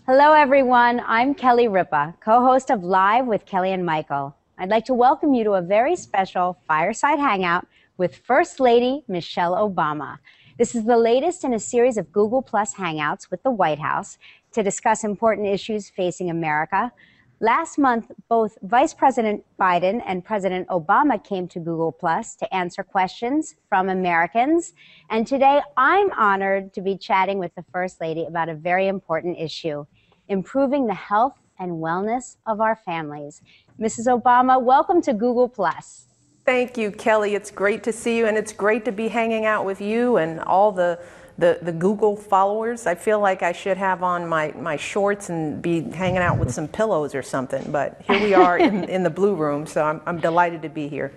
Hello, everyone. I'm Kelly Ripa, co-host of Live with Kelly and Michael. I'd like to welcome you to a very special fireside hangout with First Lady Mišela Obama. This is the latest in a series of Google Plus Hangouts with the White House to discuss important issues facing America. Last month, both Vice President Biden and President Obama came to Google Plus to answer questions from Americans. And today, I'm honored to be chatting with the First Lady about a very important issue: improving the health and wellness of our families. Mrs. Obama, welcome to Google Plus. Thank you, Kelly. It's great to see you, and it's great to be hanging out with you and all the Google followers. I feel like I should have on my shorts and be hanging out with some pillows or something, but here we are in the Blue Room, so I'm delighted to be here.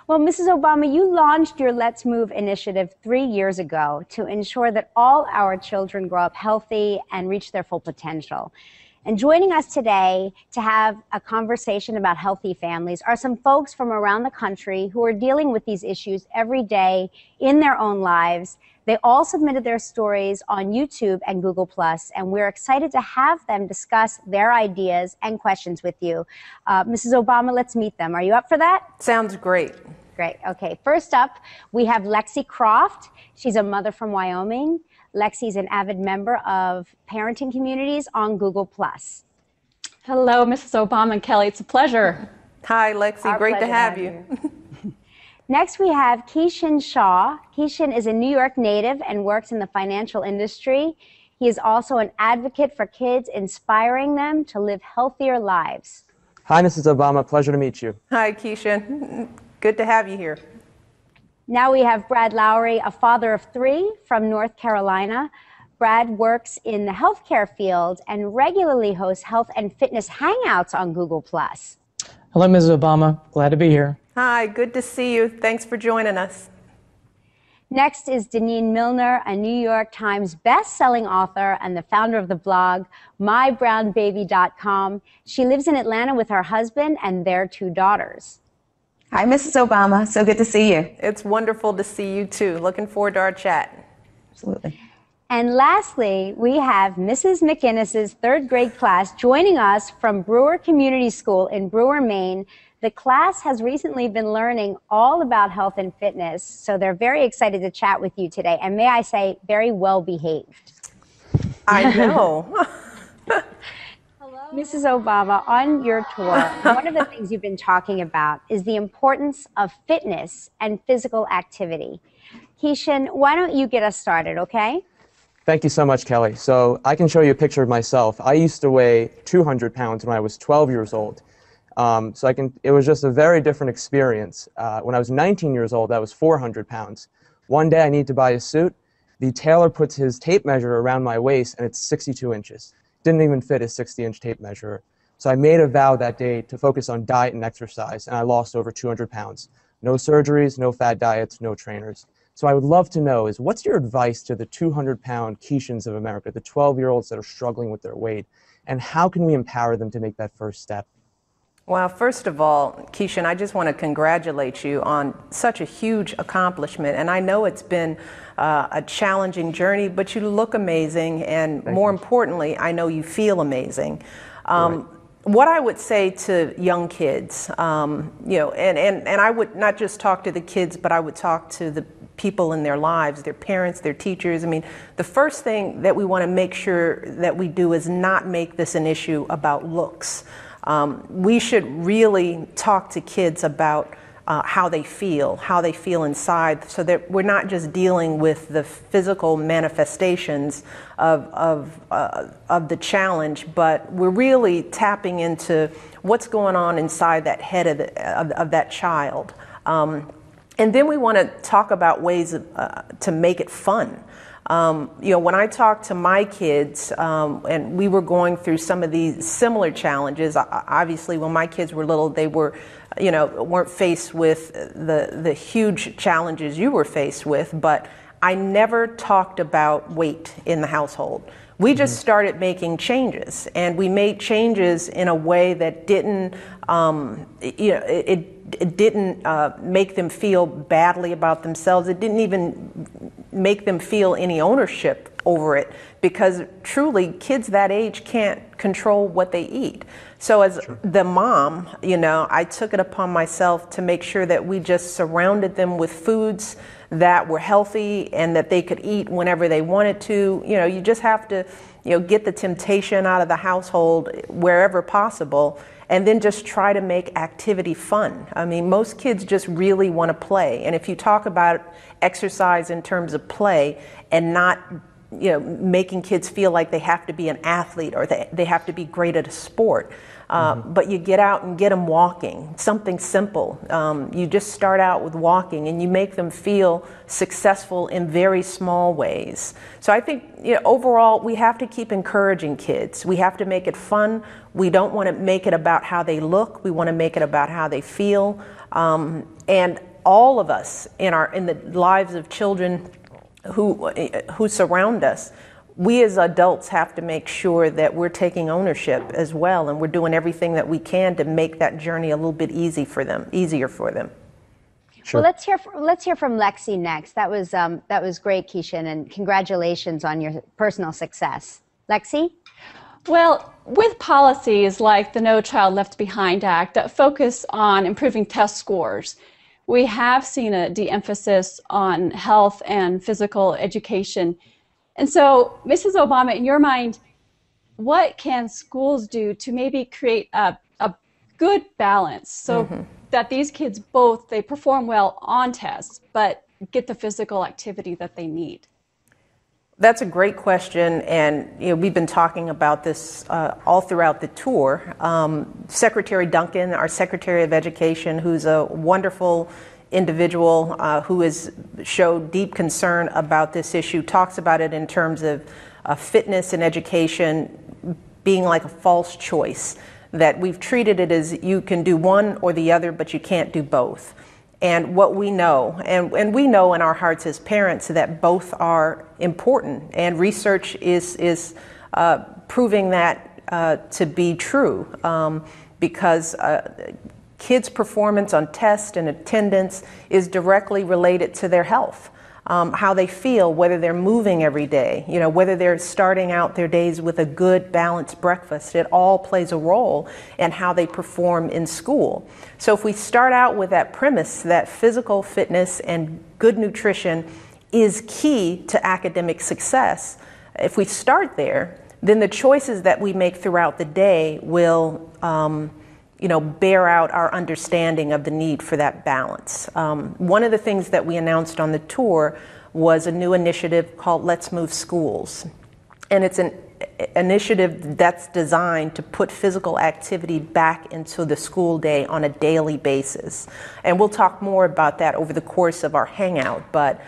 Well, Mrs. Obama, you launched your Let's Move initiative 3 years ago to ensure that all our children grow up healthy and reach their full potential. And joining us today to have a conversation about healthy families are some folks from around the country who are dealing with these issues every day in their own lives. They all submitted their stories on YouTube and Google+, and we're excited to have them discuss their ideas and questions with you. Mrs. Obama, let's meet them. Are you up for that? Sounds great. Great. Okay. First up, we have Lexi Croft. She's a mother from Wyoming. Lexi's an avid member of parenting communities on Google+. Hello, Mrs. Obama and Kelly. It's a pleasure. Hi, Lexi. Our Great to pleasure have you. Next, we have Keishan Shaw. Keishan is a New York native and works in the financial industry. He is also an advocate for kids, inspiring them to live healthier lives. Hi, Mrs. Obama. Pleasure to meet you. Hi, Keisha. Good to have you here. Now we have Brad Lowry, a father of 3 from North Carolina. Brad works in the healthcare field and regularly hosts health and fitness hangouts on Google+. Hello, Mrs. Obama. Glad to be here. Hi, good to see you. Thanks for joining us. Next is Deneen Milner, a New York Times best-selling author and the founder of the blog MyBrownBaby.com. She lives in Atlanta with her husband and their 2 daughters. Hi, Mrs. Obama. So good to see you. It's wonderful to see you, too. Looking forward to our chat. Absolutely. And lastly, we have Mrs. McInnes's 3rd grade class joining us from Brewer Community School in Brewer, Maine. The class has recently been learning all about health and fitness, so they're very excited to chat with you today. And may I say, very well behaved. I know. Mrs. Obama, on your tour, one of the things you've been talking about is the importance of fitness and physical activity. Keishan, why don't you get us started, okay? Thank you so much, Kelly. So I can show you a picture of myself. I used to weigh 200 pounds when I was 12 years old. It was just a very different experience. When I was 19 years old, I was 400 pounds. One day I need to buy a suit. The tailor puts his tape measure around my waist, and it's 62 inches. Didn't even fit his 60-inch tape measure. So I made a vow that day to focus on diet and exercise, and I lost over 200 pounds. No surgeries, no fad diets, no trainers. So I would love to know what's your advice to the 200-pound Keishans of America, the 12-year-olds that are struggling with their weight, and how can we empower them to make that first step? Well, first of all, Keishan, I just want to congratulate you on such a huge accomplishment. And I know it's been a challenging journey, but you look amazing. And more importantly, I know you feel amazing. Right. What I would say to young kids, and I would not just talk to the kids, but I would talk to the people in their lives, their parents, their teachers. I mean, the first thing that we want to make sure that we do is not make this an issue about looks. We should really talk to kids about how they feel inside, so that we're not just dealing with the physical manifestations of the challenge, but we're really tapping into what's going on inside that head of that child. And then we want to talk about ways to make it fun. When I talked to my kids, and we were going through some of these similar challenges, obviously when my kids were little, they were, weren't faced with the huge challenges you were faced with, but I never talked about weight in the household. We just started making changes, and we made changes in a way that didn't, it didn't make them feel badly about themselves. It didn't even make them feel any ownership over it, because truly kids that age can't control what they eat. So as the mom, I took it upon myself to make sure that we just surrounded them with foods that were healthy and that they could eat whenever they wanted to. You just have to, get the temptation out of the household wherever possible, and then just try to make activity fun. I mean, most kids just really want to play. And if you talk about exercise in terms of play and not, making kids feel like they have to be an athlete or they have to be great at a sport, but you get out and get them walking, something simple. You just start out with walking and you make them feel successful in very small ways. So I think overall we have to keep encouraging kids. We have to make it fun. We don't want to make it about how they look. We want to make it about how they feel. And all of us in the lives of children who surround us, we as adults have to make sure that we're taking ownership as well, and we're doing everything that we can to make that journey a little bit easier for them. Well, Sure. let's hear from Lexi next. That was great, Keishan, and congratulations on your personal success. Lexi? Well, with policies like the No Child Left Behind Act that focus on improving test scores, we have seen a de-emphasis on health and physical education. And so, Mrs. Obama, in your mind, what can schools do to maybe create a good balance so that these kids they perform well on tests, but get the physical activity that they need? That's a great question, and we've been talking about this all throughout the tour. Secretary Duncan, our Secretary of Education, who's a wonderful individual who has showed deep concern about this issue, talks about it in terms of fitness and education being like a false choice, that we've treated it as you can do one or the other, but you can't do both. And what we know, and we know in our hearts as parents that both are important, and research is proving that to be true, because kids' performance on tests and attendance is directly related to their health. How they feel, whether they're moving every day, whether they're starting out their days with a good balanced breakfast, it all plays a role in how they perform in school. So if we start out with that premise that physical fitness and good nutrition is key to academic success, if we start there, then the choices that we make throughout the day will bear out our understanding of the need for that balance. One of the things that we announced on the tour was a new initiative called Let's Move Schools. And it's an initiative that's designed to put physical activity back into the school day on a daily basis. And we'll talk more about that over the course of our hangout, but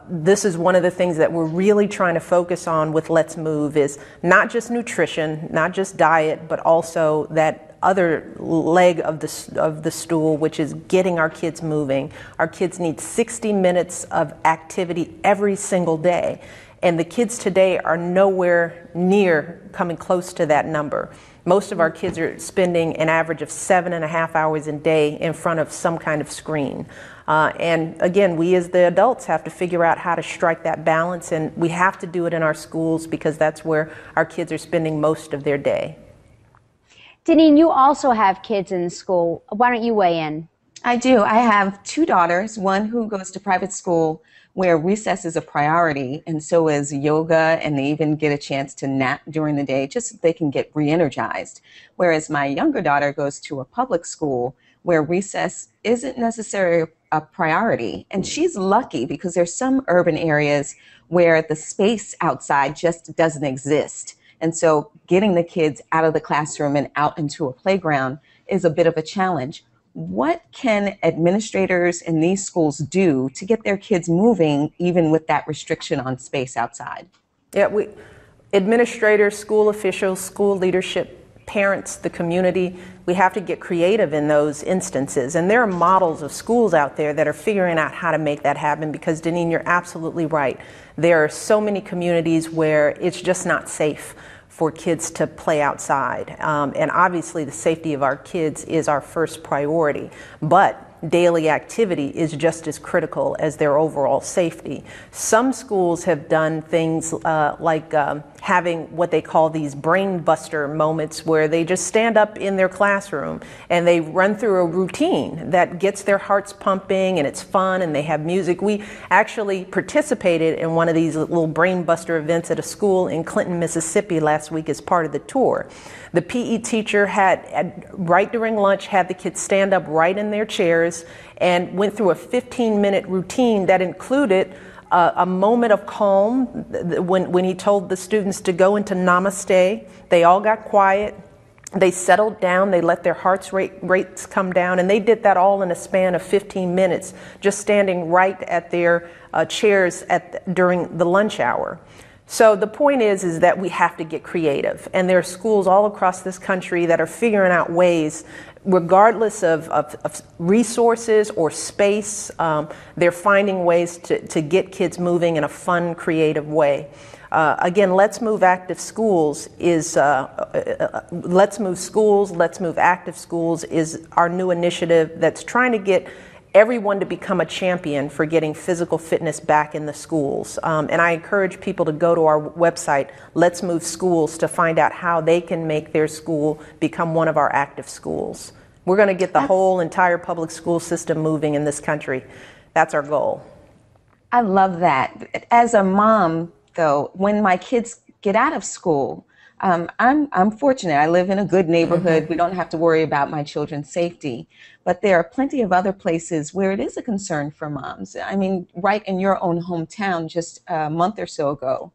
this is one of the things that we're really trying to focus on with Let's Move, is not just nutrition, not just diet, but also that other leg of the stool, which is getting our kids moving. Our kids need 60 minutes of activity every single day, and the kids today are nowhere near coming close to that number. Most of our kids are spending an average of 7.5 hours a day in front of some kind of screen. And again, we as the adults have to figure out how to strike that balance, and we have to do it in our schools because that's where our kids are spending most of their day. Deneen, you also have kids in school. Why don't you weigh in? I do. I have two daughters, one who goes to private school where recess is a priority, and so is yoga, and they even get a chance to nap during the day just so they can get re-energized. Whereas my younger daughter goes to a public school where recess isn't necessarily a priority. And she's lucky because there's some urban areas where the space outside just doesn't exist. And so getting the kids out of the classroom and out into a playground is a bit of a challenge. What can administrators in these schools do to get their kids moving, even with that restriction on space outside? Yeah, administrators, school officials, school leadership, parents, the community, we have to get creative in those instances. And there are models of schools out there that are figuring out how to make that happen, because Deneen, you're absolutely right. There are so many communities where it's just not safe for kids to play outside. And obviously the safety of our kids is our first priority. But daily activity is just as critical as their overall safety. Some schools have done things like having what they call these brain buster moments, where they just stand up in their classroom and they run through a routine that gets their hearts pumping, and it's fun, and they have music. We actually participated in one of these little brain buster events at a school in Clinton, Mississippi last week as part of the tour. The PE teacher had right during lunch, had the kids stand up right in their chairs and went through a 15-minute routine that included a moment of calm when he told the students to go into namaste. They all got quiet. They settled down. They let their heart rates come down. And they did that all in a span of 15 minutes, just standing right at their chairs during the lunch hour. So the point is that we have to get creative. And there are schools all across this country that are figuring out ways, regardless of resources or space, they're finding ways to get kids moving in a fun, creative way. Again, Let's Move Active Schools is Let's Move Schools, Let's Move Active Schools is our new initiative that's trying to get everyone to become a champion for getting physical fitness back in the schools. And I encourage people to go to our website, Let's Move Schools, to find out how they can make their school become one of our active schools. We're going to get the whole entire public school system moving in this country. That's our goal. I love that. As a mom, though, when my kids get out of school, I'm fortunate. I live in a good neighborhood. We don't have to worry about my children's safety. But there are plenty of other places where it is a concern for moms. I mean, right in your own hometown, just a month or so ago,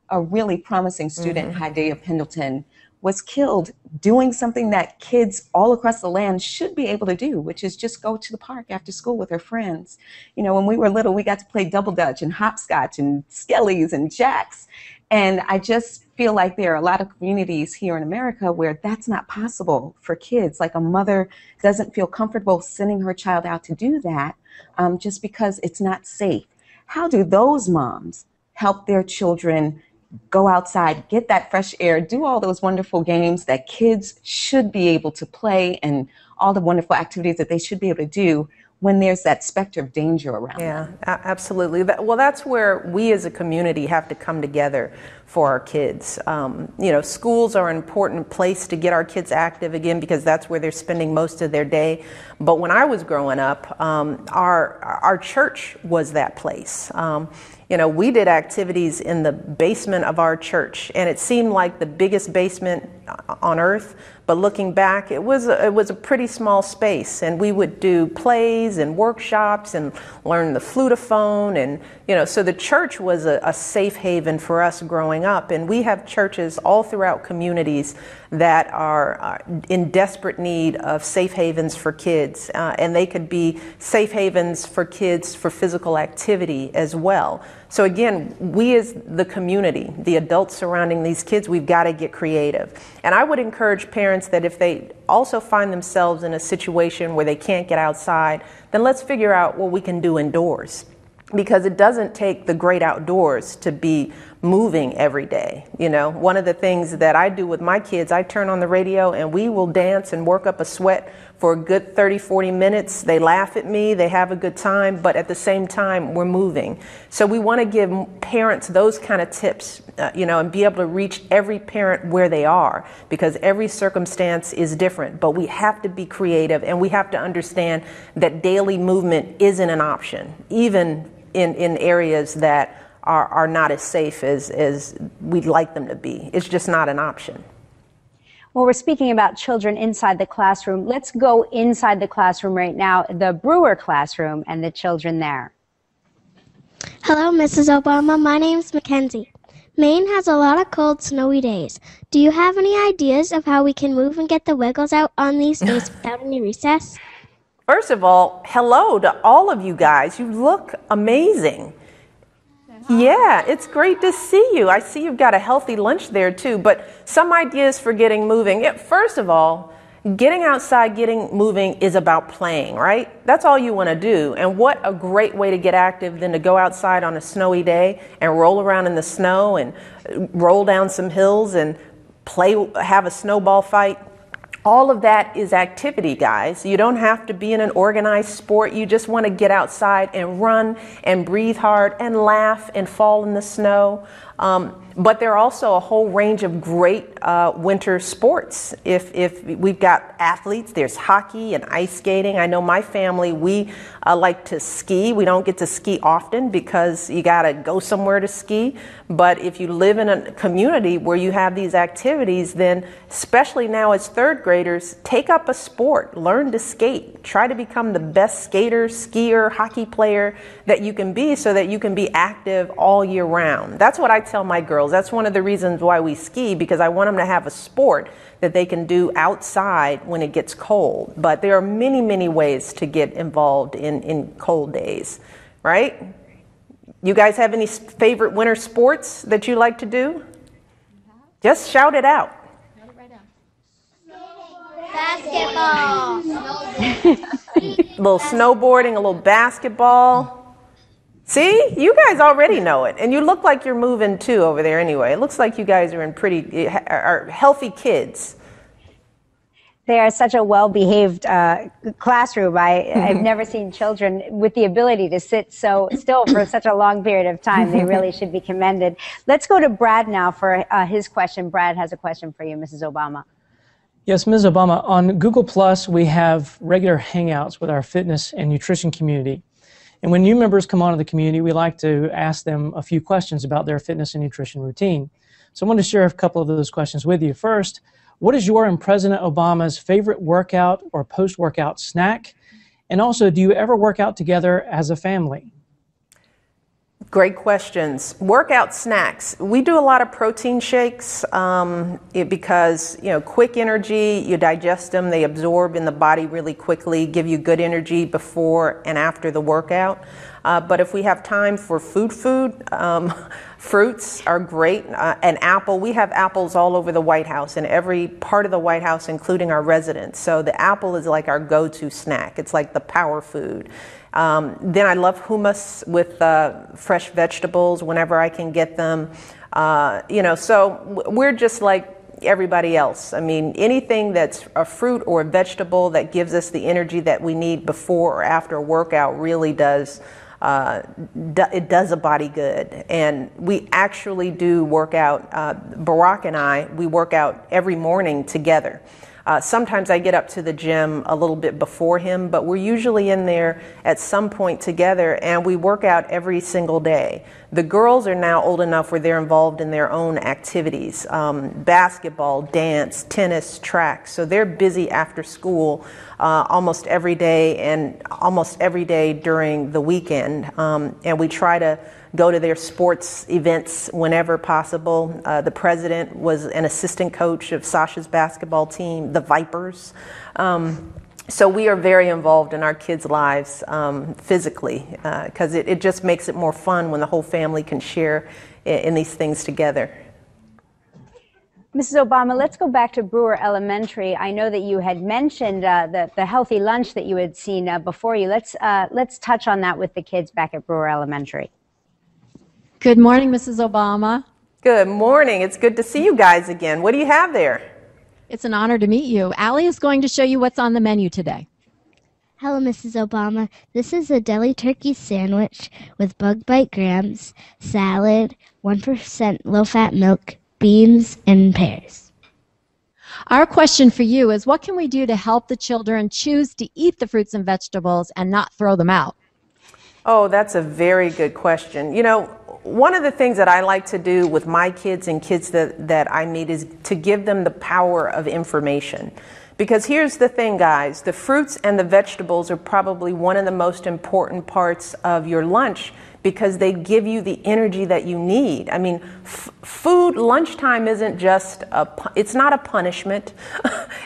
a really promising student, Hidea Pendleton, was killed doing something that kids all across the land should be able to do, which is just go to the park after school with her friends. You know, when we were little, we got to play double dutch and hopscotch and skellies and jacks. And I just feel like there are a lot of communities here in America where that's not possible for kids. Like a mother doesn't feel comfortable sending her child out to do that just because it's not safe. How do those moms help their children go outside, get that fresh air, do all those wonderful games that kids should be able to play and all the wonderful activities that they should be able to do when there's that specter of danger around them? Absolutely. Well, that's where we as a community have to come together for our kids. You know, schools are an important place to get our kids active again because that's where they're spending most of their day. But when I was growing up, our church was that place. You know, we did activities in the basement of our church, and it seemed like the biggest basement on earth. But looking back, it was a pretty small space, and we would do plays and workshops and learn the flutophone, and you know, so the church was a safe haven for us growing up. And we have churches all throughout communities that are in desperate need of safe havens for kids, and they could be safe havens for kids for physical activity as well. So again, we as the community, the adults surrounding these kids, we've got to get creative. And I would encourage parents that if they also find themselves in a situation where they can't get outside, then let's figure out what we can do indoors. Because it doesn't take the great outdoors to be moving every day. You know, one of the things that I do with my kids, I turn on the radio and we will dance and work up a sweat for a good 30, 40 minutes. They laugh at me, they have a good time, but at the same time, we're moving. So we want to give parents those kind of tips, you know, and be able to reach every parent where they are, because every circumstance is different. But we have to be creative, and we have to understand that daily movement isn't an option, even in areas that are not as safe as we'd like them to be. It's just not an option. Well, we're speaking about children inside the classroom. Let's go inside the classroom right now, the Brewer classroom and the children there. Hello, Mrs. Obama. My name's Mackenzie. Maine has a lot of cold, snowy days. Do you have any ideas of how we can move and get the wiggles out on these days without any recess? First of all, hello to all of you guys. You look amazing. Yeah, it's great to see you. I see you've got a healthy lunch there too, but some ideas for getting moving. Yeah, first of all, getting outside, getting moving is about playing, right? That's all you want to do. And what a great way to get active than to go outside on a snowy day and roll around in the snow and roll down some hills and play, have a snowball fight. All of that is activity, guys. You don't have to be in an organized sport. You just want to get outside and run and breathe hard and laugh and fall in the snow. But there are also a whole range of great winter sports. If we've got athletes, there's hockey and ice skating. I know my family, we like to ski. We don't get to ski often because you got to go somewhere to ski. But if you live in a community where you have these activities, then especially now as third graders, take up a sport, learn to skate, try to become the best skater, skier, hockey player that you can be so that you can be active all year round. That's what I tell my girls. That's one of the reasons why we ski, because I want them to have a sport that they can do outside when it gets cold. But there are many, many ways to get involved in cold days, right? You guys have any favorite winter sports that you like to do? Just shout it out. Basketball. A little snowboarding, a little basketball. See, you guys already know it, and you look like you're moving too over there anyway. It looks like you guys are healthy kids. They are such a well-behaved classroom. I've never seen children with the ability to sit so still for such a long period of time. They really should be commended. Let's go to Brad now for his question. Brad has a question for you, Mrs. Obama. Yes, Ms. Obama, on Google Plus, we have regular hangouts with our fitness and nutrition community. And when new members come onto the community, we like to ask them a few questions about their fitness and nutrition routine. So I wanted to share a couple of those questions with you. First, what is your and President Obama's favorite workout or post-workout snack? And also, do you ever work out together as a family? Great questions. Workout snacks. We do a lot of protein shakes because, quick energy, you digest them, they absorb in the body really quickly, give you good energy before and after the workout. But if we have time for food, fruits are great. An apple, we have apples all over the White House, in every part of the White House, including our residence. So the apple is like our go-to snack. It's like the power food. Then I love hummus with fresh vegetables whenever I can get them. So we're just like everybody else. I mean, anything that's a fruit or a vegetable that gives us the energy that we need before or after a workout really does. It does a body good. And we actually do work out. Barack and I, we work out every morning together. Sometimes I get up to the gym a little bit before him, but we're usually in there at some point together, and we work out every single day. The girls are now old enough where they're involved in their own activities, basketball, dance, tennis, track. So they're busy after school almost every day and almost every day during the weekend. And we try to go to their sports events whenever possible. The president was an assistant coach of Sasha's basketball team, the Vipers. So we are very involved in our kids' lives physically because it just makes it more fun when the whole family can share in these things together. Mrs. Obama, let's go back to Brewer Elementary. I know that you had mentioned the healthy lunch that you had seen before you. Let's touch on that with the kids back at Brewer Elementary. Good morning, Mrs. Obama. Good morning. It's good to see you guys again. What do you have there? It's an honor to meet you. Allie is going to show you what's on the menu today. Hello, Mrs. Obama. This is a deli turkey sandwich with bug bite grams, salad, 1% low-fat milk, beans, and pears. Our question for you is, what can we do to help the children choose to eat the fruits and vegetables and not throw them out? Oh, that's a very good question. One of the things that I like to do with my kids and kids that I meet is to give them the power of information. Because here's the thing, guys, the fruits and the vegetables are probably one of the most important parts of your lunch because they give you the energy that you need. I mean, food, lunchtime isn't just it's not a punishment.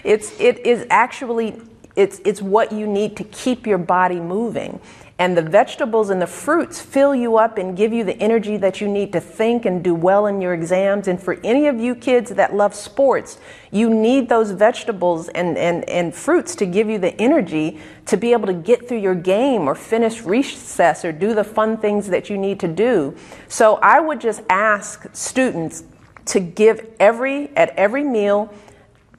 It is actually, it's what you need to keep your body moving. And the vegetables and the fruits fill you up and give you the energy that you need to think and do well in your exams. And for any of you kids that love sports, you need those vegetables and fruits to give you the energy to be able to get through your game or finish recess or do the fun things that you need to do. So I would just ask students to give at every meal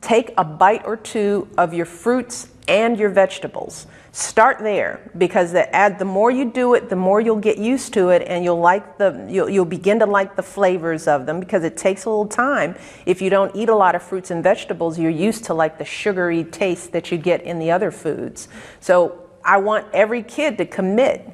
Take a bite or two of your fruits and your vegetables. Start there, because the more you do it, the more you'll get used to it, and you'll begin to like the flavors of them, because it takes a little time. If you don't eat a lot of fruits and vegetables, you're used to like the sugary taste that you get in the other foods. So I want every kid to commit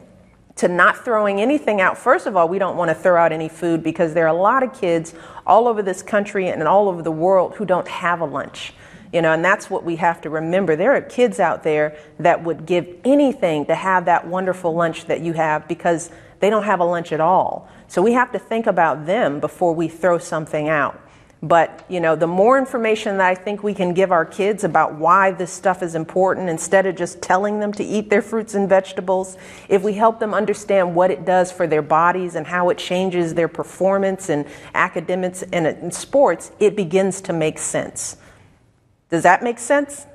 to not throwing anything out. First of all, we don't want to throw out any food, because there are a lot of kids all over this country and all over the world who don't have a lunch. And that's what we have to remember. There are kids out there that would give anything to have that wonderful lunch that you have, because they don't have a lunch at all. So we have to think about them before we throw something out. But, the more information that I think we can give our kids about why this stuff is important, instead of just telling them to eat their fruits and vegetables, if we help them understand what it does for their bodies and how it changes their performance in academics and in sports, it begins to make sense. Does that make sense?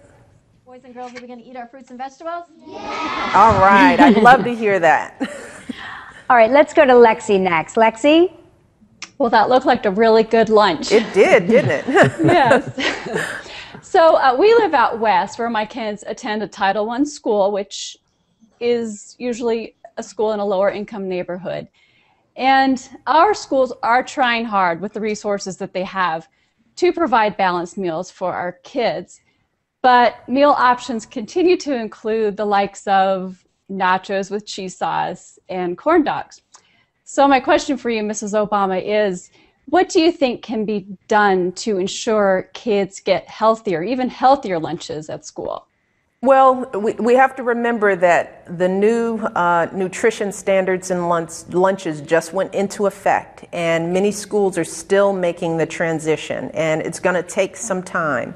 Boys and girls, are we going to eat our fruits and vegetables? Yeah. All right. I'd love to hear that. All right, let's go to Lexi next. Lexi? Well, that looked like a really good lunch. It did, didn't it? Yes. So we live out west, where my kids attend a Title I school, which is usually a school in a lower income neighborhood. And our schools are trying hard with the resources that they have to provide balanced meals for our kids. But meal options continue to include the likes of nachos with cheese sauce and corn dogs. So my question for you, Mrs. Obama, is what do you think can be done to ensure kids get healthier, even healthier lunches at school? Well, we have to remember that the new nutrition standards in lunches just went into effect, and many schools are still making the transition, and it's going to take some time.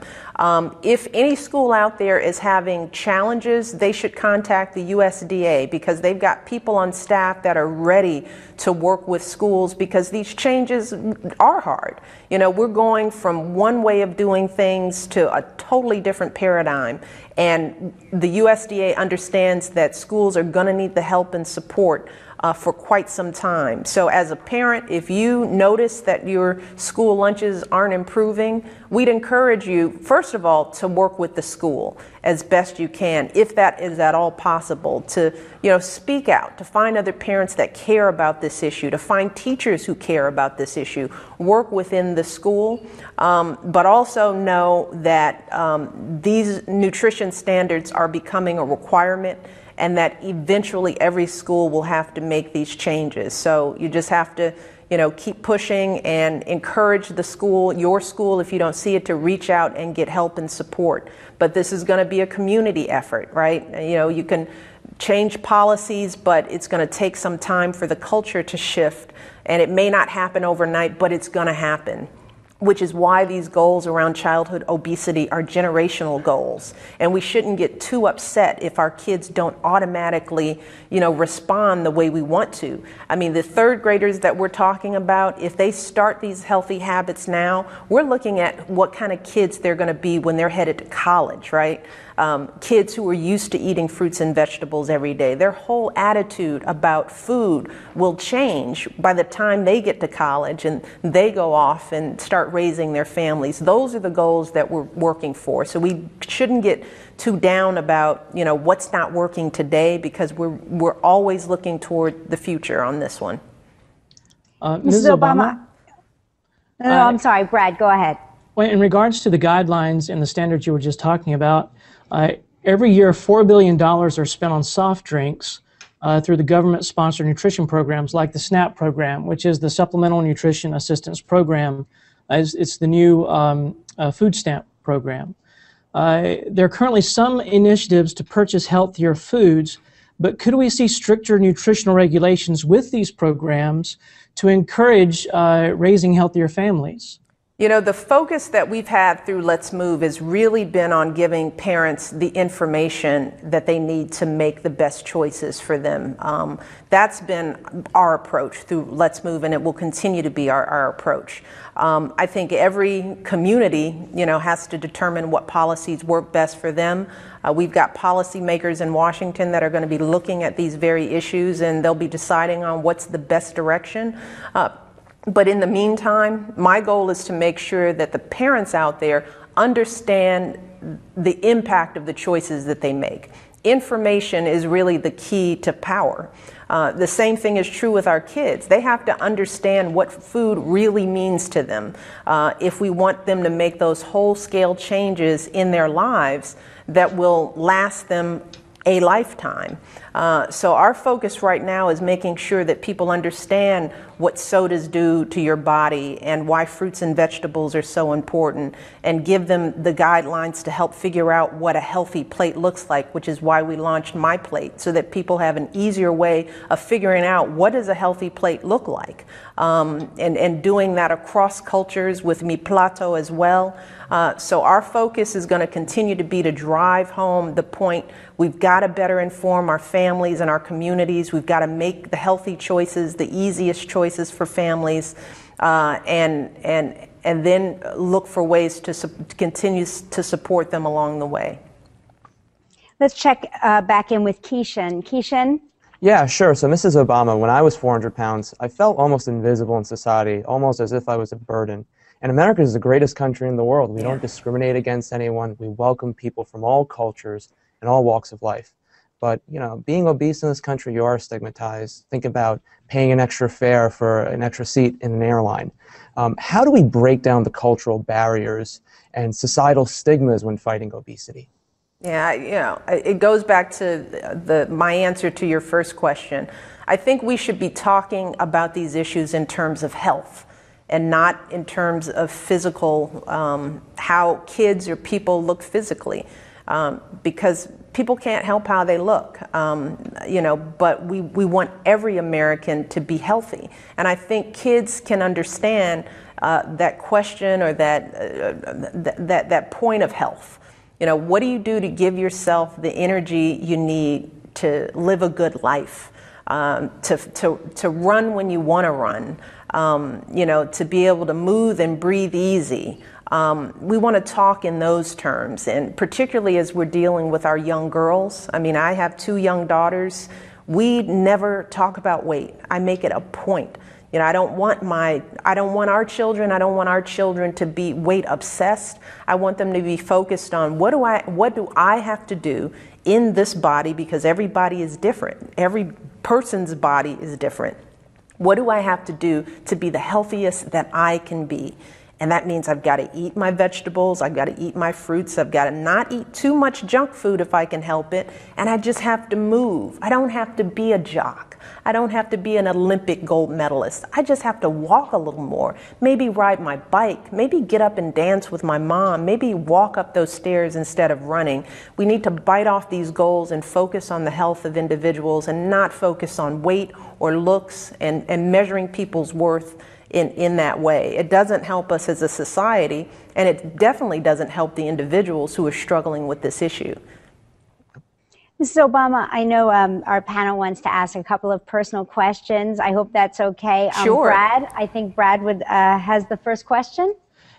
If any school out there is having challenges, they should contact the USDA, because they've got people on staff that are ready to work with schools, because these changes are hard. We're going from one way of doing things to a totally different paradigm. And the USDA understands that schools are going to need the help and support for quite some time. So as a parent, if you notice that your school lunches aren't improving, we'd encourage you, first of all, to work with the school as best you can, if that is at all possible, to speak out, to find other parents that care about this issue, to find teachers who care about this issue, work within the school, but also know that these nutrition standards are becoming a requirement, and that eventually every school will have to make these changes. So you just have to, keep pushing and encourage the school, your school, if you don't see it, to reach out and get help and support. But this is going to be a community effort, right? You can change policies, but it's going to take some time for the culture to shift, and it may not happen overnight, but it's going to happen. Which is why these goals around childhood obesity are generational goals. And we shouldn't get too upset if our kids don't automatically, respond the way we want to. I mean, the third graders that we're talking about, if they start these healthy habits now, we're looking at what kind of kids they're going to be when they're headed to college, right? Kids who are used to eating fruits and vegetables every day. Their whole attitude about food will change by the time they get to college and they go off and start raising their families. Those are the goals that we're working for. So we shouldn't get too down about, what's not working today, because we're always looking toward the future on this one. Mrs. Obama? No, I'm sorry, Brad, go ahead. Well, in regards to the guidelines and the standards you were just talking about, every year $4 billion are spent on soft drinks through the government-sponsored nutrition programs like the SNAP program, which is the Supplemental Nutrition Assistance Program. It's the new food stamp program. There are currently some initiatives to purchase healthier foods, but could we see stricter nutritional regulations with these programs to encourage raising healthier families? The focus that we've had through Let's Move has really been on giving parents the information that they need to make the best choices for them. That's been our approach through Let's Move, and it will continue to be our approach. I think every community, has to determine what policies work best for them. We've got policymakers in Washington that are going to be looking at these very issues, and they'll be deciding on what's the best direction. But in the meantime, my goal is to make sure that the parents out there understand the impact of the choices that they make. Information is really the key to power. The same thing is true with our kids. They have to understand what food really means to them if we want them to make those whole-scale changes in their lives that will last them a lifetime. So our focus right now is making sure that people understand what sodas do to your body and why fruits and vegetables are so important, and give them the guidelines to help figure out what a healthy plate looks like, which is why we launched My Plate, so that people have an easier way of figuring out what does a healthy plate look like, and doing that across cultures with Mi Plato as well. So our focus is going to continue to be to drive home the point: we've got to better inform our families and our communities. We've got to make the healthy choices the easiest choices for families, and then look for ways to continue to support them along the way. Let's check back in with Keishan. Keishan? Yeah, sure. So Mrs. Obama, when I was 400 pounds, I felt almost invisible in society, almost as if I was a burden. And America is the greatest country in the world. We don't discriminate against anyone. We welcome people from all cultures and all walks of life. But, you know, being obese in this country, you are stigmatized. Think about paying an extra fare for an extra seat in an airline. How do we break down the cultural barriers and societal stigmas when fighting obesity? Yeah, you know, it goes back to my answer to your first question. I think we should be talking about these issues in terms of health and not in terms of physical, how kids or people look physically, because people can't help how they look, you know, but we want every American to be healthy. And I think kids can understand that question or that point of health. You know, what do you do to give yourself the energy you need to live a good life, to run when you want to run, you know, to be able to move and breathe easy. We want to talk in those terms, and particularly as we're dealing with our young girls. I mean, I have 2 young daughters. We never talk about weight. I make it a point. You know, I don't want our children to be weight obsessed. I want them to be focused on what do I have to do in this body, because every body is different. Every person's body is different. What do I have to do to be the healthiest that I can be? And that means I've got to eat my vegetables, I've got to eat my fruits, I've got to not eat too much junk food if I can help it, and I just have to move. I don't have to be a jock. I don't have to be an Olympic gold medalist. I just have to walk a little more, maybe ride my bike, maybe get up and dance with my mom, maybe walk up those stairs instead of running. We need to bite off these goals and focus on the health of individuals and not focus on weight or looks and measuring people's worth in that way. It doesn't help us as a society, and it definitely doesn't help the individuals who are struggling with this issue. Mrs. Obama, I know our panel wants to ask a couple of personal questions. I hope that's okay. Sure. Brad, I think Brad has the first question.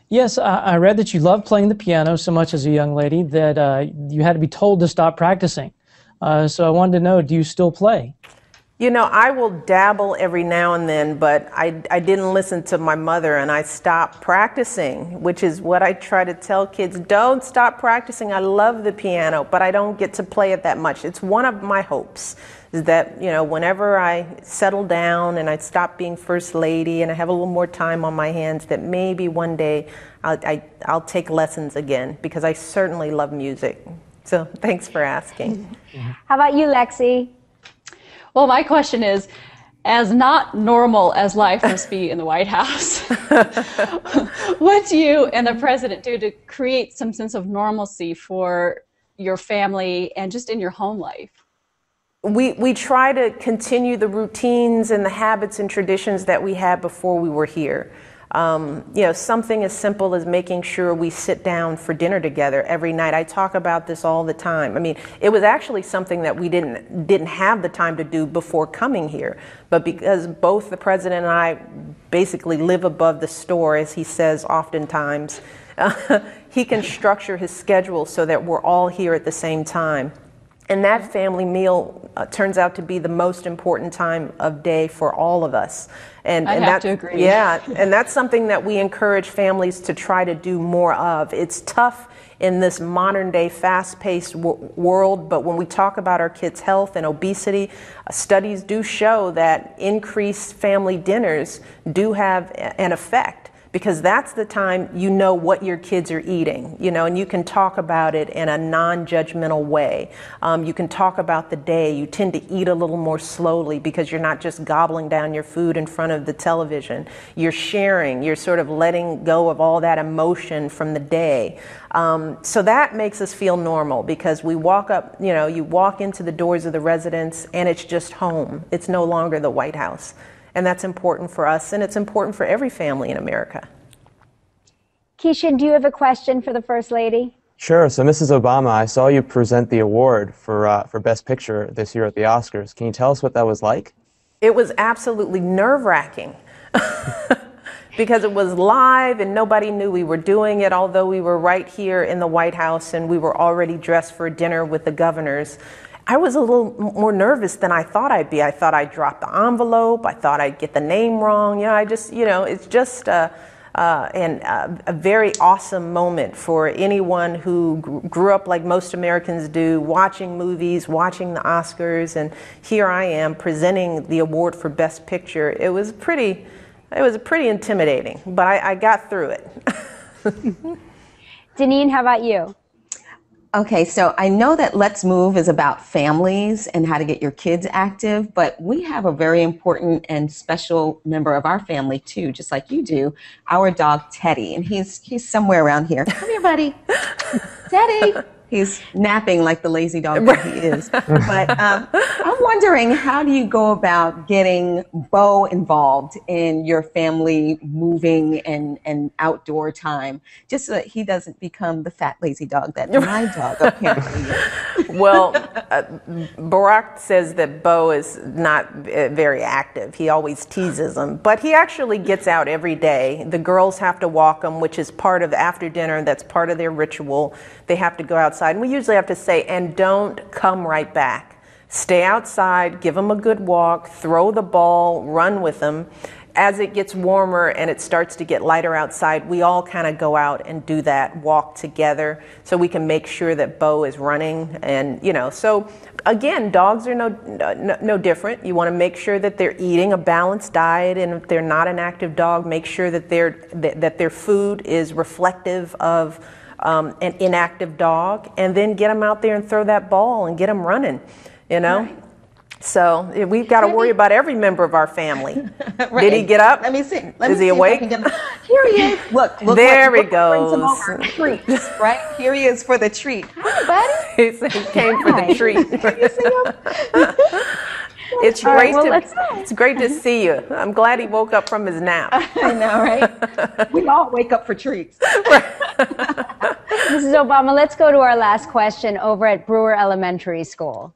Yes, I read that you love playing the piano so much as a young lady that you had to be told to stop practicing. So I wanted to know, do you still play? You know, I will dabble every now and then, but I didn't listen to my mother and I stopped practicing, which is what I try to tell kids. Don't stop practicing. I love the piano, but I don't get to play it that much. It's one of my hopes is that, you know, whenever I settle down and I stop being first lady and I have a little more time on my hands, that maybe one day I'll take lessons again, because I certainly love music. So thanks for asking. How about you, Lexi? Well, my question is, as not normal as life must be in the White House, what do you and the president do to create some sense of normalcy for your family and just in your home life? We try to continue the routines and the habits and traditions that we had before we were here. You know, something as simple as making sure we sit down for dinner together every night. I talk about this all the time. I mean, it was actually something that we didn't have the time to do before coming here. But because both the president and I basically live above the store, as he says oftentimes, he can structure his schedule so that we're all here at the same time. And that family meal turns out to be the most important time of day for all of us. And I have to agree. Yeah, and that's something that we encourage families to try to do more of. It's tough in this modern day fast-paced world, but when we talk about our kids' health and obesity, studies do show that increased family dinners do have an effect, because that's the time you know what your kids are eating, you know, and you can talk about it in a non-judgmental way. You can talk about the day. You tend to eat a little more slowly because you're not just gobbling down your food in front of the television. You're sharing. You're sort of letting go of all that emotion from the day. So that makes us feel normal, because we walk up, you know, you walk into the doors of the residence and it's just home. It's no longer the White House. And that's important for us, and it's important for every family in America. Keishan, do you have a question for the First Lady? Sure. So, Mrs. Obama, I saw you present the award for Best Picture this year at the Oscars. Can you tell us what that was like? It was absolutely nerve-wracking because it was live and nobody knew we were doing it, although we were right here in the White House and we were already dressed for dinner with the governors. I was a little more nervous than I thought I'd be. I thought I'd drop the envelope. I thought I'd get the name wrong. You know, it's just a very awesome moment for anyone who grew up like most Americans do, watching movies, watching the Oscars, and here I am presenting the award for Best Picture. It was pretty intimidating, but I got through it. Deneen, how about you? Okay, so I know that Let's Move is about families and how to get your kids active, but we have a very important and special member of our family too, just like you do, our dog Teddy, and he's somewhere around here. Come here, buddy. Teddy. He's napping like the lazy dog that he is. But I'm wondering, how do you go about getting Bo involved in your family moving and outdoor time, just so that he doesn't become the fat lazy dog that my dog apparently is? Well, Barack says that Bo is not very active. He always teases him, but he actually gets out every day. The girls have to walk him, which is part of after dinner. That's part of their ritual. They have to go outside, and we usually have to say, and don't come right back. Stay outside, give them a good walk, throw the ball, run with them. As it gets warmer and it starts to get lighter outside, we all kind of go out and do that walk together so we can make sure that Bo is running. And, you know, so again, dogs are no different. You want to make sure that they're eating a balanced diet, and if they're not an active dog, make sure that their food is reflective of an inactive dog, and then get them out there and throw that ball and get them running, you know? Right. So we've got to worry about every member of our family. Right. Did he get up? Let me see. Is he awake? Here he is. Look there he goes. Treats, right? Here he is for the treat. Hi, buddy. He came for the treat. Can you see him? It's great to see you. I'm glad he woke up from his nap. I know, right? We all wake up for treats. Mrs. Obama, let's go to our last question over at Brewer Elementary School.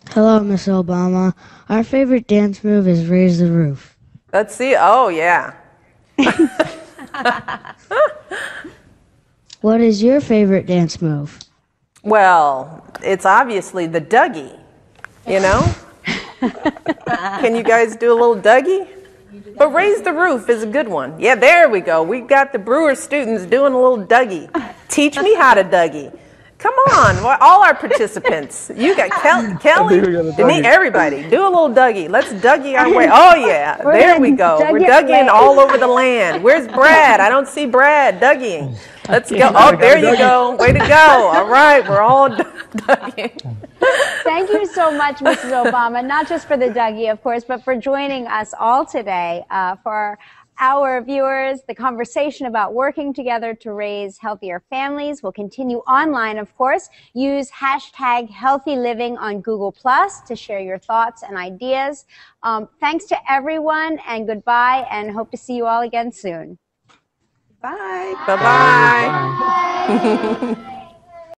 Hello, Miss Obama. Our favorite dance move is Raise the Roof. Let's see. Oh, yeah. What is your favorite dance move? Well, it's obviously the Dougie, you know? Can you guys do a little Dougie? But Raise the Roof is a good one. Yeah, there we go. We've got the Brewer students doing a little Dougie. Teach me how to Dougie. Come on, all our participants. You got Kelly, Denise, everybody. Do a little Dougie. Let's Dougie our way. Oh, yeah. There we go. We're Dougieing all over the land. Where's Brad? I don't see Brad. Dougieing. Let's go. Oh, there you go. Way to go. All right. We're all Dougieing. Thank you so much, Mrs. Obama, not just for the Dougie, of course, but for joining us all today for our viewers. The conversation about working together to raise healthier families will continue online, of course. Use hashtag Healthy Living on Google Plus to share your thoughts and ideas. Thanks to everyone, and goodbye, and hope to see you all again soon. Bye. Bye-bye.